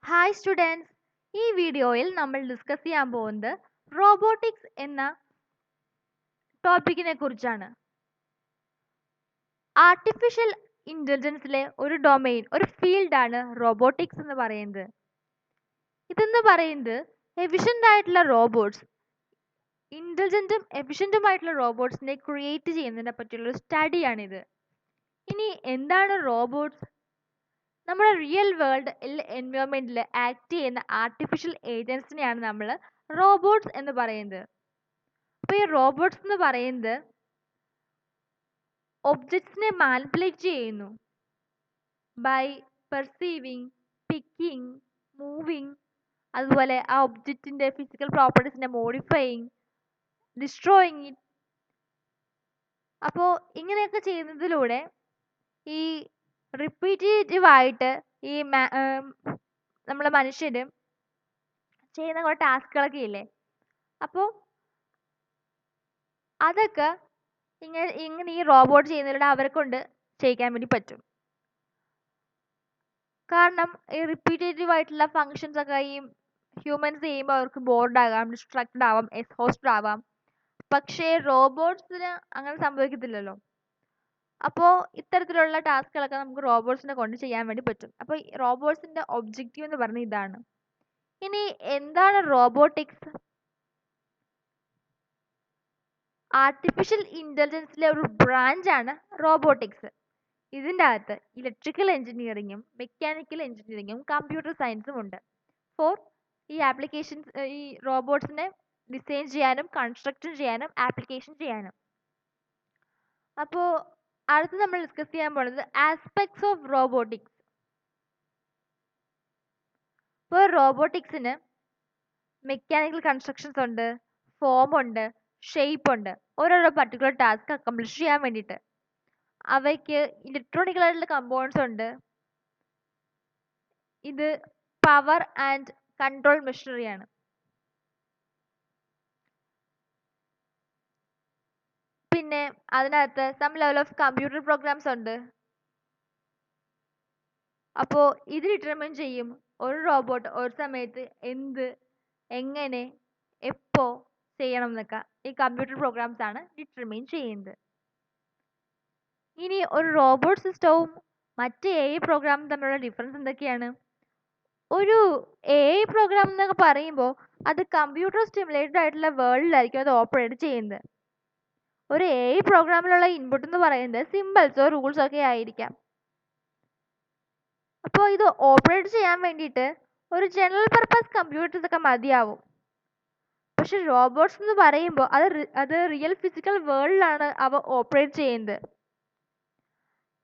Hi students, ഈ വീഡിയോയിൽ നമ്മൾ ഡിസ്കസ് ചെയ്യാൻ പോകുന്നത് റോബോട്ടിക്സ് എന്ന ടോപ്പിക്കിനെ കുറിച്ചാണ്. ആർട്ടിഫിഷ്യൽ ഇൻ്റലിജൻസിലെ ഒരു ഡൊമെയിൻ, ഒരു ഫീൽഡാണ് റോബോട്ടിക്സ് എന്ന് പറയുന്നത്. ഇതെന്ന് പറയുന്നത് എഫിഷ്യൻ്റ് ആയിട്ടുള്ള റോബോട്ട്സ്, ഇൻ്റലിജൻറ്റും എഫിഷ്യൻറ്റുമായിട്ടുള്ള റോബോട്ട്സിനെ ക്രിയേറ്റ് ചെയ്യുന്നതിനെ പറ്റിയുള്ള ഒരു സ്റ്റഡിയാണിത്. ഇനി എന്താണ് റോബോട്ട്സ്? നമ്മുടെ റിയൽ വേൾഡ് എൻവയോൺമെൻറ്റിൽ ആക്ട് ചെയ്യുന്ന ആർട്ടിഫിഷ്യൽ ഏജൻസിനെയാണ് നമ്മൾ റോബോട്ട്സ് എന്ന് പറയുന്നത്. അപ്പോൾ ഈ റോബോട്ട്സ് എന്ന് പറയുന്നത് ഒബ്ജക്ട്സിനെ മാനിപ്പുലേറ്റ് ചെയ്യുന്നു ബൈ പെർസീവിങ്, പിക്കിങ്, മൂവിങ്, അതുപോലെ ആ ഒബ്ജക്റ്റിൻ്റെ ഫിസിക്കൽ പ്രോപ്പർട്ടീസിനെ മോഡിഫൈയിങ്, ഡിസ്ട്രോയിങ് ഇറ്റ്. അപ്പോൾ ഇങ്ങനെയൊക്കെ ചെയ്യുന്നതിലൂടെ ഈ റിപ്പീറ്റേറ്റീവായിട്ട് ഈ നമ്മളെ മനുഷ്യർ ചെയ്യുന്ന കുറേ ടാസ്കുകളൊക്കെ ഇല്ലേ, അപ്പോൾ അതൊക്കെ ഇങ്ങനെ ഈ റോബോട്ട് ചെയ്യുന്നതിലൂടെ അവരെ കൊണ്ട് ചെയ്യിക്കാൻ വേണ്ടി പറ്റും. കാരണം ഈ റിപ്പീറ്റേറ്റീവ് ആയിട്ടുള്ള ഫങ്ഷൻസ് ഒക്കെ ഈ ഹ്യൂമൻസ് ചെയ്യുമ്പോൾ അവർക്ക് ബോർഡ് ആകാം, ഡിസ്ട്രാക്റ്റഡ് ആവാം, എക്സ്ഹോസ്റ്റഡ് ആവാം. പക്ഷേ റോബോട്ട്സിന് അങ്ങനെ സംഭവിക്കത്തില്ലല്ലോ. അപ്പോൾ ഇത്തരത്തിലുള്ള ടാസ്കുകളൊക്കെ നമുക്ക് റോബോട്ട്സിനെ കൊണ്ട് ചെയ്യാൻ വേണ്ടി പറ്റും. അപ്പോൾ റോബോട്ട്സിൻ്റെ ഒബ്ജക്റ്റീവ് എന്ന് പറഞ്ഞാൽ ഇതാണ്. ഇനി എന്താണ് റോബോട്ടിക്സ്? ആർട്ടിഫിഷ്യൽ ഇൻ്റലിജൻസിലെ ഒരു ബ്രാഞ്ചാണ് റോബോട്ടിക്സ്. ഇതിൻ്റെ അകത്ത് ഇലക്ട്രിക്കൽ എഞ്ചിനീയറിങ്ങും മെക്കാനിക്കൽ എഞ്ചിനീയറിങ്ങും കമ്പ്യൂട്ടർ സയൻസും ഉണ്ട്. ഫോർ ഈ ആപ്ലിക്കേഷൻസ്, ഈ റോബോട്ട്സിനെ ഡിസൈൻ ചെയ്യാനും കൺസ്ട്രക്ഷൻ ചെയ്യാനും ആപ്ലിക്കേഷൻ ചെയ്യാനും. അപ്പോൾ അടുത്ത് നമ്മൾ ഡിസ്കസ് ചെയ്യാൻ പോകുന്നത് ആസ്പെക്ട്സ് ഓഫ് റോബോട്ടിക്സ്. ഇപ്പോൾ റോബോട്ടിക്സിന് മെക്കാനിക്കൽ കൺസ്ട്രക്ഷൻസ് ഉണ്ട്, ഫോം ഉണ്ട്, ഷേപ്പ് ഉണ്ട്. ഓരോരോ പർട്ടിക്കുലർ ടാസ്ക് അക്കംപ്ലിഷ് ചെയ്യാൻ വേണ്ടിയിട്ട് അവയ്ക്ക് ഇലക്ട്രോണിക്കലായിട്ടുള്ള കമ്പോണൻസ് ഉണ്ട്. ഇത് പവർ ആൻഡ് കൺട്രോൾ മെഷീനറിയാണ്. പിന്നെ അതിനകത്ത് some level of computer programs ഉണ്ട്. അപ്പോൾ ഇത് ഡിറ്റർമിൻ ചെയ്യും ഒരു റോബോട്ട് ഒരു സമയത്ത് എന്ത്, എങ്ങനെ, എപ്പോൾ ചെയ്യണം എന്നൊക്കെ ഈ കമ്പ്യൂട്ടർ പ്രോഗ്രാംസ് ആണ് ഡിറ്റർമിൻ ചെയ്യുന്നത്. ഇനി ഒരു റോബോട്ട് സിസ്റ്റവും മറ്റ് AI പ്രോഗ്രാമും തമ്മിലുള്ള ഡിഫറൻസ് എന്തൊക്കെയാണ്? ഒരു AI പ്രോഗ്രാം എന്നൊക്കെ പറയുമ്പോൾ അത് കമ്പ്യൂട്ടർ സ്റ്റിമുലേറ്റഡ് ആയിട്ടുള്ള വേൾഡിലായിരിക്കും അത് ഓപ്പറേറ്റ് ചെയ്യുന്നത്. ഒരു AI പ്രോഗ്രാമിലുള്ള ഇൻപുട്ട് എന്ന് പറയുന്നത് സിമ്പിൾസോ റൂൾസോ ഒക്കെ ആയിരിക്കാം. അപ്പോൾ ഇത് ഓപ്പറേറ്റ് ചെയ്യാൻ വേണ്ടിയിട്ട് ഒരു ജനറൽ പർപ്പസ് കമ്പ്യൂട്ടേഴ്സ് ഒക്കെ മതിയാവും. പക്ഷെ റോബോട്ട്സ് എന്ന് പറയുമ്പോൾ അത് റിയൽ ഫിസിക്കൽ വേൾഡിലാണ് അവ ഓപ്പറേറ്റ് ചെയ്യുന്നത്.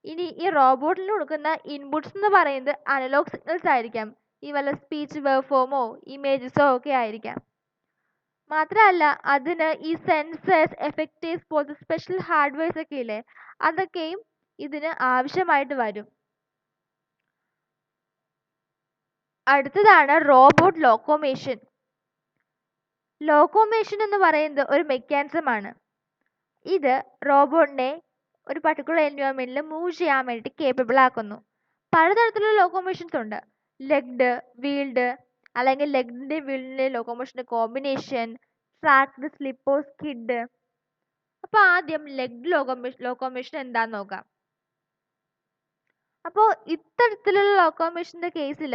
ഇനി ഈ റോബോട്ടിന് കൊടുക്കുന്ന ഇൻപുട്സ് എന്ന് പറയുന്നത് അനലോഗ് സിഗ്നൽസ് ആയിരിക്കാം. ഈ വല്ല സ്പീച്ച് വേവ് ഫോമോ ഇമേജസോ ഒക്കെ ആയിരിക്കാം. മാത്രമല്ല അതിന് ഈ സെൻസേഴ്സ്, എഫക്റ്റേഴ്സ് പോലത്തെ സ്പെഷ്യൽ ഹാർഡ്വെയർസ് ഒക്കെ ഇല്ലേ, അതൊക്കെയും ഇതിന് ആവശ്യമായിട്ട് വരും. അടുത്തതാണ് റോബോട്ട് ലോക്കോമേഷൻ. ലോക്കോമേഷൻ എന്ന് പറയുന്നത് ഒരു മെക്കാനിസമാണ്. ഇത് റോബോട്ടിനെ ഒരു പർട്ടിക്കുലർ എൻവയോൺമെൻറ്റിൽ മൂവ് ചെയ്യാൻ വേണ്ടിയിട്ട് കേപ്പബിൾ ആക്കുന്നു. പലതരത്തിലുള്ള ലോക്കോമേഷൻസ് ഉണ്ട്. ലെഗ്ഡ്, വീൽഡ്, അല്ലെങ്കിൽ ലെഗ്ഡിൻ്റെ വീൽഡിൻ്റെ ലോക്കോമോഷൻ്റെ കോമ്പിനേഷൻ, ട്രാക്ക്ഡ്, സ്ലിപ്പോ, സ്കിഡ്. അപ്പോൾ ആദ്യം ലെഗ്ഡ് ലോക്കോമേഷൻ എന്താണെന്ന് നോക്കാം. അപ്പോൾ ഇത്തരത്തിലുള്ള ലോക്കോമേഷൻ്റെ കേസിൽ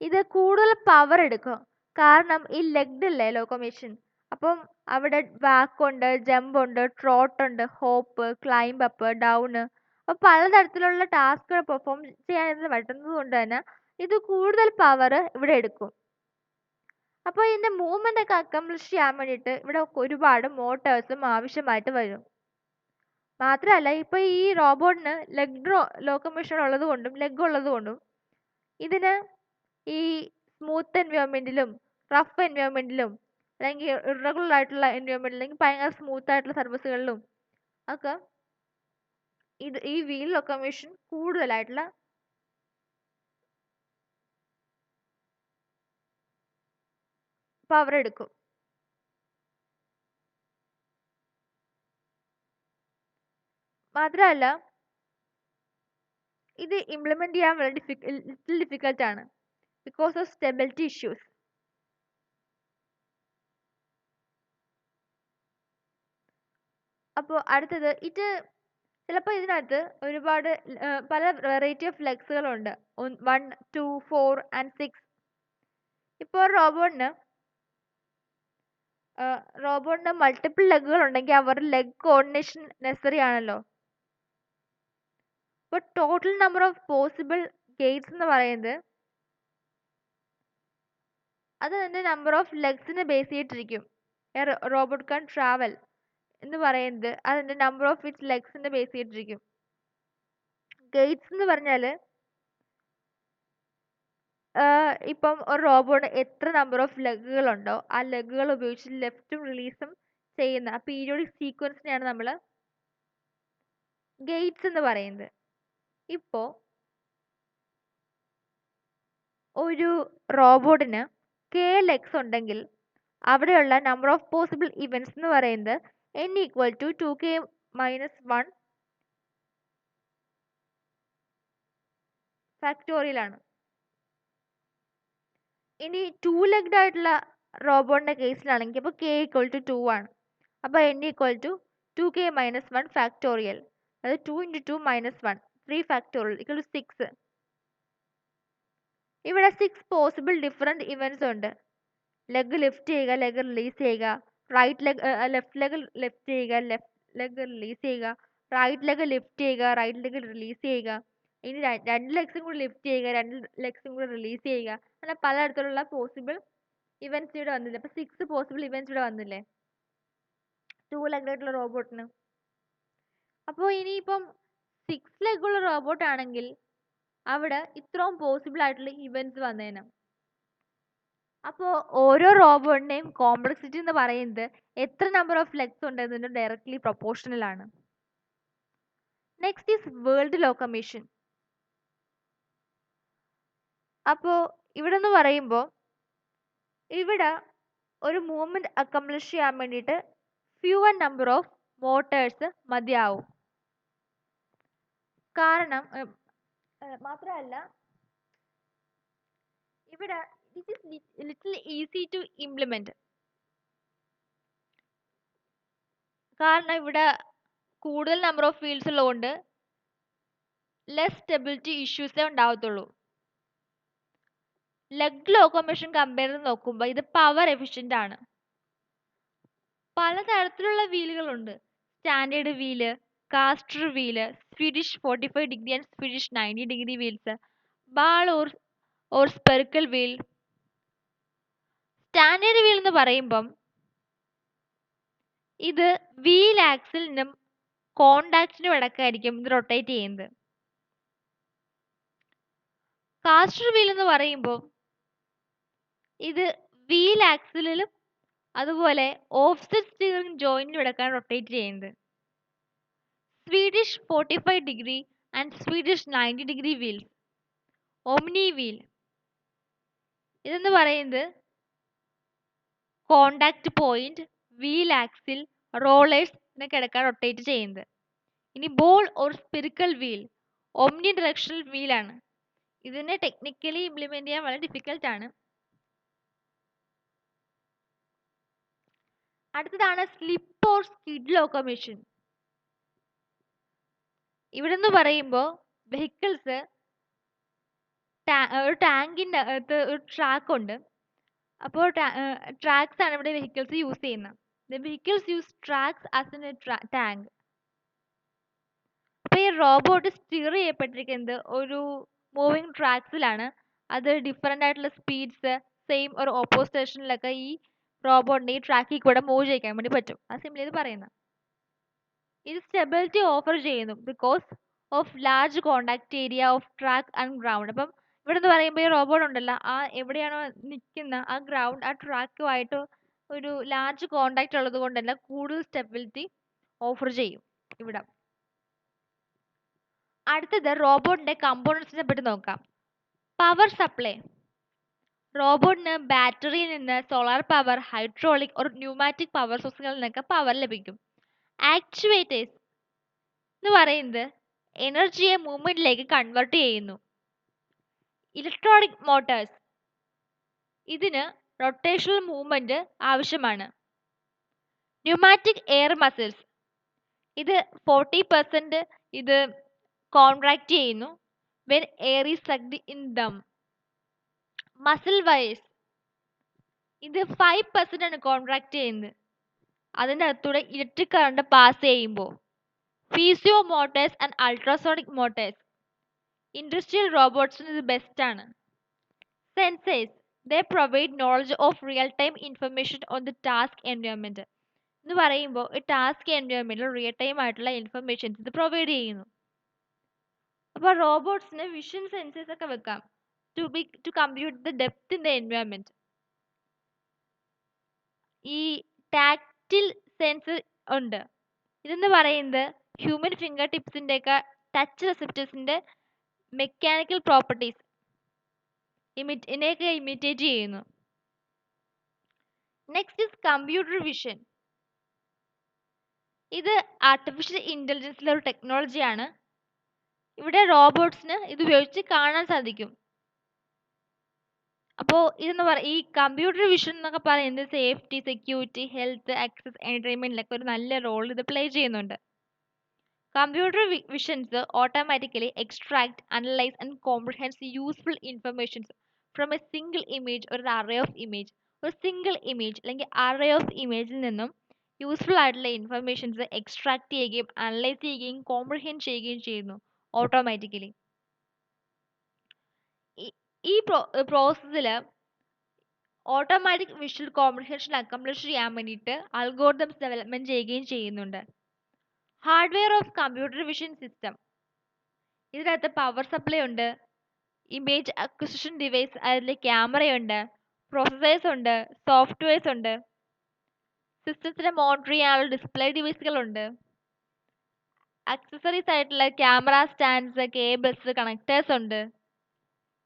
ഇത് കൂടുതൽ പവർ എടുക്കും. കാരണം ഈ ലെഗ്ഡ് അല്ലേ ലോക്കോമേഷൻ, അപ്പം അവിടെ വാക്കുണ്ട്, ജമ്പ് ഉണ്ട്, ട്രോട്ട് ഉണ്ട്, ഹോപ്പ്, ക്ലൈംബ് അപ്പ്, ഡൗൺ. അപ്പോൾ പലതരത്തിലുള്ള ടാസ്കുകൾ പെർഫോം ചെയ്യാൻ ഇത് പറ്റുന്നത് കൊണ്ട് തന്നെ ഇത് കൂടുതൽ പവർ ഇവിടെ എടുക്കും. അപ്പോൾ ഇതിൻ്റെ മൂവ്മെൻ്റ് ഒക്കെ അക്കംപ്ലിഷ് ചെയ്യാൻ വേണ്ടിയിട്ട് ഇവിടെ ഒരുപാട് മോട്ടേഴ്സും ആവശ്യമായിട്ട് വരും. മാത്രമല്ല ഇപ്പോൾ ഈ റോബോട്ടിന് ലെഗ് ലോക്കോമോഷൻ ഉള്ളത് കൊണ്ടും ലെഗ് ഉള്ളത് കൊണ്ടും ഇതിന് ഈ സ്മൂത്ത് എൻവയോൺമെൻറ്റിലും റഫ് എൻവയോൺമെൻറ്റിലും അല്ലെങ്കിൽ ഇറഗുലർ ആയിട്ടുള്ള എൻവയോൺമെൻറ്റിൽ അല്ലെങ്കിൽ ഭയങ്കര സ്മൂത്ത് ആയിട്ടുള്ള സർഫസുകളിലും ഒക്കെ ഈ വീൽ ലോക്കോമോഷൻ കൂടുതലായിട്ടുള്ള പവർ എടുക്കും. മാത്രമല്ല ഇത് ഇംപ്ലിമെൻറ്റ് ചെയ്യാൻ വളരെ ഡിഫിക്കൽട്ടാണ്. because of stability issues. അപ്പോൾ അടുത്തത് ചിലപ്പോൾ ഇതിനകത്ത് ഒരുപാട് പല വെറൈറ്റി ഓഫ് ലെഗ്സുകളുണ്ട്. 1, 2, 4 and 6. ഇപ്പോൾ റോബോട്ടിന് മൾട്ടിപ്പിൾ ലെഗുകൾ ഉണ്ടെങ്കിൽ അവരുടെ ലെഗ് കോർഡിനേഷൻ നെസസറി ആണല്ലോ. അപ്പോൾ total number of possible gaits എന്ന് പറയുന്നത് അത് അതിൻ്റെ നമ്പർ ഓഫ് ലെഗ്സിനെ ബേസ് ചെയ്തിട്ടിരിക്കും. റോബോട്ട് കാൻ ട്രാവൽ എന്ന് പറയുന്നത് അതിൻ്റെ നമ്പർ ഓഫ് ഇറ്റ്സ് ലെഗ്സിനെ ബേസ് ചെയ്തിട്ടിരിക്കും. ഗേറ്റ്സ് എന്ന് പറഞ്ഞാൽ ഇപ്പം ഒരു റോബോട്ട് എത്ര നമ്പർ ഓഫ് ലെഗുകളുണ്ടോ ആ ലെഗുകൾ ഉപയോഗിച്ച് ലെഫ്റ്റും റിലീസും ചെയ്യുന്ന ആ പീരിയോഡിക് സീക്വൻസിനെയാണ് നമ്മൾ ഗേറ്റ്സ് എന്ന് പറയുന്നത്. ഇപ്പോൾ ഒരു റോബോട്ടിന് k ലെഗ്സ് ഉണ്ടെങ്കിൽ അവിടെയുള്ള നമ്പർ ഓഫ് പോസിബിൾ ഇവൻറ്റ്സ് എന്ന് പറയുന്നത് n equal to 2k minus 1 factorial ആണ്. ഇനി 2 ലെഗ്ഡ് ആയിട്ടുള്ള റോബോട്ടിന്റെ കേസിലാണെങ്കിൽ അപ്പോൾ k ഈക്വൽ ടു 2 ആണ്. അപ്പോൾ n equal to 2k minus 1 factorial, അതായത് 2 into 2 minus 1 3 factorial equal to 6. ഇവിടെ 6 പോസിബിൾ ഡിഫറെൻറ്റ് ഇവൻറ്റ്സ് ഉണ്ട്. ലെഗ് ലിഫ്റ്റ് ചെയ്യുക, ലെഗ് റിലീസ് ചെയ്യുക, ലെഫ്റ്റ് ലെഗ് ലിഫ്റ്റ് ചെയ്യുക, ലെഫ്റ്റ് ലെഗ് റിലീസ് ചെയ്യുക, റൈറ്റ് ലെഗ് ലിഫ്റ്റ് ചെയ്യുക, റൈറ്റ് ലെഗ് റിലീസ് ചെയ്യുക, ഇനി രണ്ട് ലെഗ്സും കൂടി ലിഫ്റ്റ് ചെയ്യുക, രണ്ട് ലെഗ്സും കൂടി റിലീസ് ചെയ്യുക, അങ്ങനെ പലതരത്തിലുള്ള പോസിബിൾ ഇവൻറ്റ്സ് ഇവിടെ വന്നില്ലേ. അപ്പോൾ 6 പോസിബിൾ ഇവൻറ്റ്സ് ഇവിടെ വന്നില്ലേ 2 ലെഗ് ആയിട്ടുള്ള റോബോട്ടിന്. അപ്പോൾ ഇനിയിപ്പം 6 ലെഗുള്ള റോബോട്ട് ആണെങ്കിൽ അവിടെ ഇത്രയും പോസിബിൾ ആയിട്ടുള്ള ഇവൻറ്റ്സ് വന്നേനെ. അപ്പോൾ ഓരോ റോബോട്ടിൻ്റെയും കോംപ്ലക്സിറ്റി എന്ന് പറയുന്നത് എത്ര നമ്പർ ഓഫ് ലെഗ്സ് ഉണ്ട് എന്നതിന് ഡയറക്ട്ലി പ്രൊപ്പോർഷണൽ ആണ്. Next is world locomotion. അപ്പോൾ ഇവിടെ എന്ന് പറയുമ്പോൾ ഇവിടെ ഒരു മൂവ്മെൻറ്റ് അക്കംപ്ലിഷ് ചെയ്യാൻ വേണ്ടിയിട്ട് ഫ്യൂവർ നമ്പർ ഓഫ് മോട്ടേഴ്സ് മതിയാവും. കാരണം മാത്രമല്ല ഇവിടെ it is little easy to implement. കാരണം ഇവിടെ കൂടുതൽ നമ്പർ ഓഫ് ഫീൽഡ്സ് ഉള്ളതുകൊണ്ട് ലെസ് സ്റ്റെബിലിറ്റി ഇഷ്യൂസേ ഉണ്ടാവത്തുള്ളൂ. ലെഗ് ലോക്കോമോഷൻ കമ്പയർ ചെയ്ത് നോക്കുമ്പോൾ ഇത് പവർ എഫിഷ്യൻ്റ് ആണ്. പലതരത്തിലുള്ള വീലുകളുണ്ട്. Standard wheel, caster wheel, Swedish 45 degree and Swedish 90 degree wheels, ball or spherical wheel. Standard wheel എന്ന് പറയുമ്പം ഇത് വീൽ ആക്സിലിനും കോണ്ടാക്റ്റിനും ഇടയ്ക്കായിരിക്കും ഇത് റൊട്ടേറ്റ് ചെയ്യുന്നത്. കാസ്റ്റർ വീൽ എന്ന് പറയുമ്പോൾ ഇത് വീൽ ആക്സിലും അതുപോലെ ഓഫ്സെറ്റ് സ്റ്റിയറിംഗ് ജോയിന്റിനും ഇടയ്ക്കാണ് റൊട്ടേറ്റ് ചെയ്യുന്നത്. Swedish 45 degree and Swedish 90 degree wheels, omni wheel, ഇതെന്ന് പറയുന്നത് contact point, wheel axle, rollers എന്നൊക്കെ ഇടയ്ക്കാണ് റൊട്ടേറ്റ് ചെയ്യുന്നത്. ഇനി ball or spherical wheel omni directional വീലാണ്. ഇതിനെ ടെക്നിക്കലി ഇംപ്ലിമെന്റ് ചെയ്യാൻ വളരെ ഡിഫിക്കൽട്ട് ആണ്. അടുത്തതാണ് സ്ലിപ്പ് ഓർ സ്കിഡ് ലോക്കോമോഷൻ. ഇവിടെ എന്ന് പറയുമ്പോൾ വെഹിക്കിൾസ് ഒരു ടാങ്കിൻ്റെ അകത്ത് ഒരു ട്രാക്ക് ഉണ്ട്. അപ്പോൾ ട്രാക്സ് ആണ് ഇവിടെ വെഹിക്കിൾസ് യൂസ് ചെയ്യുന്നത്. The vehicles use tracks as A tank. അപ്പോൾ ഈ റോബോട്ട് സ്റ്റിയർ ചെയ്യപ്പെട്ടിരിക്കുന്നത് ഒരു മൂവിങ് ട്രാക്സിലാണ്. അത് ഡിഫറെൻ്റ് ആയിട്ടുള്ള സ്പീഡ്സ് സെയിം ഒരു ഓപ്പോസിറ്റ് ഡയറക്ഷനിലൊക്കെ ഈ റോബോട്ടിൻ്റെ ഈ ട്രാക്കിൽ കൂടെ മൂവ് ചെയ്യിക്കാൻ വേണ്ടി പറ്റും. അത് സിംപ്ലി ഇത് പറയുന്നത്. ഇത് സ്റ്റെബിലിറ്റി ഓഫർ ചെയ്യുന്നു because of large contact area of track and ground. അപ്പം ഇവിടെ എന്ന് പറയുമ്പോൾ ഈ റോബോട്ട് ഉണ്ടല്ലോ, ആ എവിടെയാണോ നിൽക്കുന്ന ആ ഗ്രൗണ്ട് ആ ട്രാക്കുമായിട്ട് ഒരു ലാർജ് കോണ്ടാക്ട് ഉള്ളത് കൊണ്ട് തന്നെ കൂടുതൽ സ്റ്റെബിലിറ്റി ഓഫർ ചെയ്യും ഇവിടെ. അടുത്തത് റോബോട്ടിൻ്റെ കമ്പോണൻസിനെ പറ്റി നോക്കാം. Power supply. റോബോട്ടിന് ബാറ്ററിയിൽ നിന്ന് സോളാർ പവർ, ഹൈഡ്രോളിക് ഒരു ന്യൂമാറ്റിക് പവർ സോഴ്സുകളിൽ നിന്നൊക്കെ പവർ ലഭിക്കും. ആക്ച്വേറ്റേഴ്സ് എന്ന് പറയുന്നത് എനർജിയെ മൂവ്മെന്റിലേക്ക് കൺവേർട്ട് ചെയ്യുന്നു. ഇലക്ട്രോണിക് മോട്ടോഴ്സ് ഇതിന് റൊട്ടേഷണൽ മൂവ്മെന്റ് ആവശ്യമാണ്. ന്യൂമാറ്റിക് എയർ മസിൽസ്, ഇത് 40% ഇത് കോൺട്രാക്ട് ചെയ്യുന്നു when air is sucked in them. Muscle wires, ഇത് 5% ആണ് കോൺട്രാക്ട് ചെയ്യുന്നത് അതിൻ്റെ അകത്തൂടെ ഇലക്ട്രിക് കറണ്ട് പാസ് ചെയ്യുമ്പോൾ. Piezo motors and ultrasonic motors, industrial റോബോട്ട്സിന് ഇത് ബെസ്റ്റ് ആണ്. Sensors, they provide knowledge of real time information on the task environment. എന്ന് പറയുമ്പോൾ ഈ ടാസ്ക് എൻവയോൺമെന്റിൽ റിയൽ ടൈം ആയിട്ടുള്ള ഇൻഫർമേഷൻസ് ഇത് പ്രൊവൈഡ് ചെയ്യുന്നു. അപ്പോൾ റോബോട്ട്സിന് വിഷൻ സെൻസേഴ്സ് ഒക്കെ വെക്കാം to compute the depth in the environment. ഈ ടാക്റ്റിൽ സെൻസർ ഉണ്ട്. ഇതെന്ന് പറയുന്നത് ഹ്യൂമൻ ഫിംഗർ ടിപ്സിന്റെ ഒക്കെ ടച്ച് റിസപ്റ്റേഴ്സിന്റെ മെക്കാനിക്കൽ പ്രോപ്പർട്ടീസ് ഇതിനെയൊക്കെ ഇമിറ്റേറ്റ് ചെയ്യുന്നു. Next is computer vision. ഇത് ആർട്ടിഫിഷ്യൽ ഇന്റലിജൻസിലെ ഒരു ടെക്നോളജിയാണ്. ഇവിടെ റോബോട്ട്സിന് ഇത് ഉപയോഗിച്ച് കാണാൻ സാധിക്കും. അപ്പോൾ ഈ കമ്പ്യൂട്ടർ വിഷൻ എന്നൊക്കെ പറയുന്നത് സേഫ്റ്റി, സെക്യൂരിറ്റി, ഹെൽത്ത്, ആക്സസ്, എന്റർടൈൻമെന്റിലൊക്കെ ഒരു നല്ല റോൾ ഇത് പ്ലേ ചെയ്യുന്നുണ്ട്. Computer visions automatically extract, analyse and comprehend useful informations from A single image ഒരു അറേ ഓഫ് ഇമേജ്. ഒരു സിംഗിൾ ഇമേജ് അല്ലെങ്കിൽ അറേ ഓഫ് ഇമേജിൽ നിന്നും യൂസ്ഫുൾ ആയിട്ടുള്ള ഇൻഫർമേഷൻസ് എക്സ്ട്രാക്ട് ചെയ്യുകയും അനലൈസ് ചെയ്യുകയും കോംപ്രിഹെൻഡ് ചെയ്യുകയും ചെയ്യുന്നു ഓട്ടോമാറ്റിക്കലി. ഈ പ്രോസസ്സിൽ ഓട്ടോമാറ്റിക് വിഷ്വൽ കോംപ്രിഹെൻഷൻ അക്കംപ്ലിഷ് ചെയ്യാൻ വേണ്ടിയിട്ട് അൽഗോരിതംസ് ഡെവലപ്മെന്റ് ചെയ്യുകയും ചെയ്യുന്നുണ്ട്. Hardware of computer vision system, ഇതിനകത്ത് പവർ സപ്ലൈ ഉണ്ട്, ഇമേജ് അക്വിസിഷൻ ഡിവൈസ്, അതിൽ ക്യാമറയുണ്ട്, പ്രോസസ്സേഴ്സ് ഉണ്ട്, സോഫ്റ്റ്വെയർസ് ഉണ്ട്, സിസ്റ്റത്തിനെ മോണിറ്റർ ചെയ്യാനുള്ള ഡിസ്പ്ലേ ഡിവൈസുകളുണ്ട്, അക്സസറീസ് ആയിട്ടുള്ള ക്യാമറ സ്റ്റാൻഡ്സ്, കേബിൾസ്, കണക്ടേഴ്സ് ഉണ്ട്.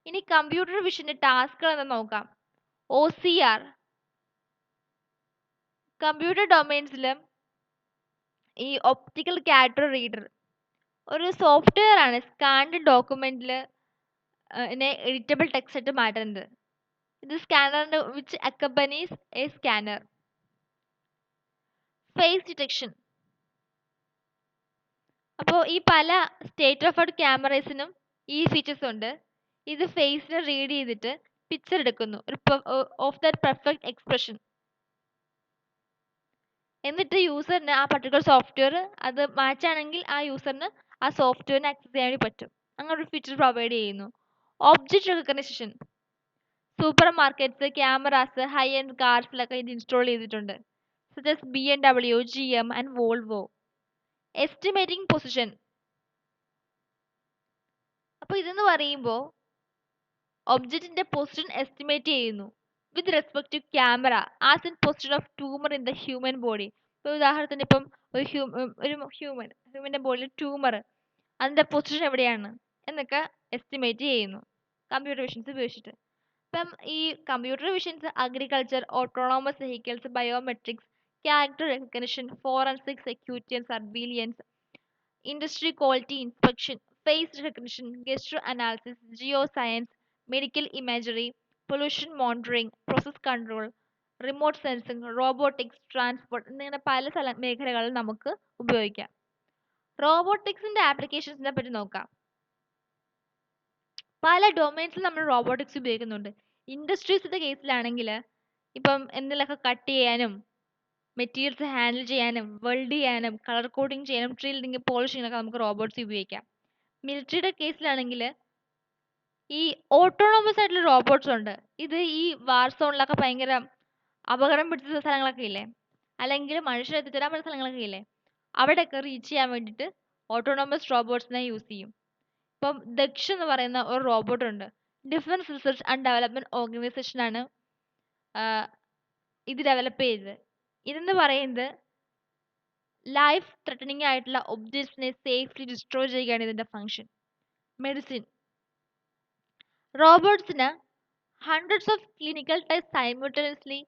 ഇനി കമ്പ്യൂട്ടർ വിഷന്റെ ടാസ്കുകൾ എന്ന് നോക്കാം. OCR, കമ്പ്യൂട്ടർ ഡൊമൈൻസിൽ ഈ ഒപ്റ്റിക്കൽ ക്യാരക്ടർ റീഡർ ഒരു സോഫ്റ്റ്വെയർ ആണ് സ്കാൻഡ് ഡോക്യുമെന്റിൽ എഡിറ്റബിൾ ടെക്സ്റ്റ് ആയിട്ട് മാറ്റുന്നത്. ഇത് സ്കാനറിന്റെ which accompanies a scanner. Face detection, അപ്പോൾ ഈ പല സ്റ്റേറ്റ് ഓഫ് ആർട്ട് ക്യാമറസിനും ഈ ഫീച്ചേഴ്സ് ഉണ്ട്. ഇത് ഫേസിനെ റീഡ് ചെയ്തിട്ട് പിക്ചർ എടുക്കുന്നു ഓഫ് ദാറ്റ് പെർഫെക്റ്റ് എക്സ്പ്രഷൻ. എന്നിട്ട് യൂസറിന് ആ പർട്ടിക്കുലർ സോഫ്റ്റ്വെയർ അത് മാച്ച് ആണെങ്കിൽ ആ യൂസറിന് ആ സോഫ്റ്റ്വെയറിനെ ആക്സസ് ചെയ്യാൻ വേണ്ടി പറ്റും. അങ്ങനെ ഒരു ഫീച്ചർ പ്രൊവൈഡ് ചെയ്യുന്നു. Object recognition, supermarkets, cameras, high end കാർസിലൊക്കെ ഇത് ഇൻസ്റ്റാൾ ചെയ്തിട്ടുണ്ട്. such as BMW, GM and Volvo. Estimating position, അപ്പോൾ ഇതെന്ന് പറയുമ്പോൾ ഒബ്ജക്റ്റിന്റെ പൊസിഷൻ എസ്റ്റിമേറ്റ് ചെയ്യുന്നു with respect to camera as in position of tumour in the human body. ഇപ്പോൾ ഉദാഹരണത്തിന് ഇപ്പം ഒരു ഹ്യൂമന്റെ ബോഡിയിൽ ട്യൂമർ, അതിന്റെ പൊസിഷൻ എവിടെയാണ് എന്നൊക്കെ എസ്റ്റിമേറ്റ് ചെയ്യുന്നു കമ്പ്യൂട്ടർ വിഷൻസ് ഉപയോഗിച്ചിട്ട്. ഇപ്പം ഈ computer visions agriculture, autonomous vehicles, biometrics, character recognition, forensic, security and surveillance, industry quality inspection, face recognition, gesture analysis, geo science, medical imagery, pollution monitoring, process control, remote sensing, robotics, transport എന്നിങ്ങനെ പല മേഖലകളിൽ നമുക്ക് ഉപയോഗിക്കാം. റോബോട്ടിക്സിന്റെ ആപ്ലിക്കേഷൻസിനെ പറ്റി നോക്കാം. പല ഡൊമൈൻസിൽ നമ്മൾ robotics ഉപയോഗിക്കുന്നുണ്ട്. ഇൻഡസ്ട്രീസിന്റെ കേസിലാണെങ്കിൽ ഇപ്പം എന്തെങ്കിലുമൊക്കെ കട്ട് ചെയ്യാനും മെറ്റീരിയൽസ് ഹാൻഡിൽ ചെയ്യാനും വെൽഡ് ചെയ്യാനും കളർ കോഡിങ് ചെയ്യാനും ഡ്രില്ലിങ്, പോളിഷിങ്ങിനൊക്കെ നമുക്ക് റോബോട്ട്സ് ഉപയോഗിക്കാം. മിലിറ്ററിയുടെ കേസിലാണെങ്കിൽ ഈ ഓട്ടോണോമസ് ആയിട്ടുള്ള റോബോട്ട്സ് ഉണ്ട്. ഇത് ഈ വാർ സോണിലൊക്കെ ഭയങ്കര അപകടം പിടിച്ച സ്ഥലങ്ങളൊക്കെ ഇല്ലേ, അല്ലെങ്കിൽ മനുഷ്യരെ എത്തിച്ചേരാൻ പറ്റുന്ന സ്ഥലങ്ങളൊക്കെ ഇല്ലേ, അവിടെയൊക്കെ റീച്ച് ചെയ്യാൻ വേണ്ടിയിട്ട് ഓട്ടോണോമസ് റോബോട്ട്സിനെ യൂസ് ചെയ്യും. ഇപ്പം ദക്ഷ് എന്ന് പറയുന്ന ഒരു റോബോട്ട് ഉണ്ട്. ഡിഫൻസ് റിസർച്ച് ആൻഡ് ഡെവലപ്മെന്റ് ഓർഗനൈസേഷനാണ് ഇത് ഡെവലപ്പ് ചെയ്തത്. ഇതെന്ന് പറയുന്നത് ലൈഫ് ത്രെട്ടനിങ് ആയിട്ടുള്ള ഒബ്ജക്ട്സിനെ സേഫ്ലി ഡിസ്ട്രോയ് ചെയ്യുകയാണ് ഇതിന്റെ ഫംഗ്ഷൻ. മെഡിസിൻ, റോബോട്ട്സിന് hundreds of clinical test simultaneously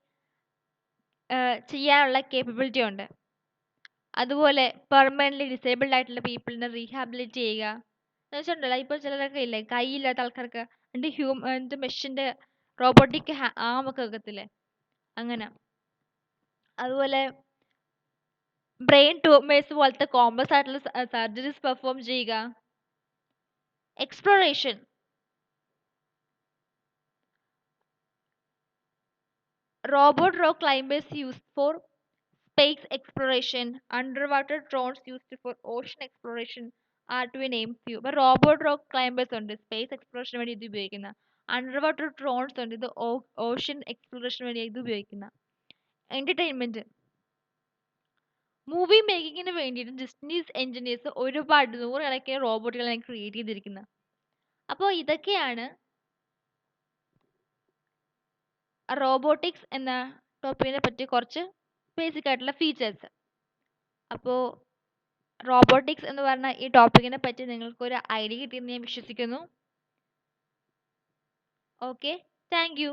ചെയ്യാനുള്ള കേപ്പബിലിറ്റി ഉണ്ട്. അതുപോലെ പെർമനന്റ്ലി ഡിസേബിൾഡ് ആയിട്ടുള്ള പീപ്പിളിനെ റീഹാബിലിറ്റ് ചെയ്യുക എന്ന് വെച്ചിട്ടുണ്ടല്ലോ. ഇപ്പോൾ ചിലരൊക്കെ ഇല്ലേ, കൈയില്ലാത്ത ആൾക്കാർക്ക് മെഷീൻ്റെ റോബോട്ടിക് ആമൊക്കെ വെക്കത്തില്ലേ, അങ്ങനെ. അതുപോലെ ബ്രെയിൻ ട്യൂമേഴ്സ് പോലത്തെ കോംപ്ലക്സ് ആയിട്ടുള്ള സർജറീസ് പെർഫോം ചെയ്യുക. Exploration, robot rock climbers used for space exploration, underwater drones used for ocean exploration are to name few. അപ്പോൾ റോബോട്ട് റോക്ക് ക്ലൈംബേഴ്സ് ഉണ്ട് സ്പേസ് എക്സ്പ്ലോറേഷന് വേണ്ടി ഇത് ഉപയോഗിക്കുന്ന, അണ്ടർ വാട്ടർ ഡ്രോൺസ് ഉണ്ട് ഇത് ഓഷ്യൻ എക്സ്പ്ലോറേഷന് വേണ്ടി ഇത് ഉപയോഗിക്കുന്ന. എന്റർടൈൻമെന്റ്, മൂവി മേക്കിങ്ങിന് വേണ്ടിയിട്ട് ഡിസ്നീസ് എഞ്ചിനീയേഴ്സ് ഒരുപാട് നൂറുകണക്കിന് റോബോട്ടുകളെ ക്രിയേറ്റ് ചെയ്തിരിക്കുന്നത്. അപ്പോൾ ഇതൊക്കെയാണ് റോബോട്ടിക്സ് എന്ന ടോപ്പിക്കിനെ പറ്റി കുറച്ച് ബേസിക് ആയിട്ടുള്ള ഫീച്ചേഴ്സ്. അപ്പോൾ റോബോട്ടിക്സ് എന്ന് പറഞ്ഞ ഈ ടോപ്പിക്കിനെ പറ്റി നിങ്ങൾക്കൊരു ഐഡിയ കിട്ടിയെന്ന് ഞാൻ വിശ്വസിക്കുന്നു. Okay, thank you.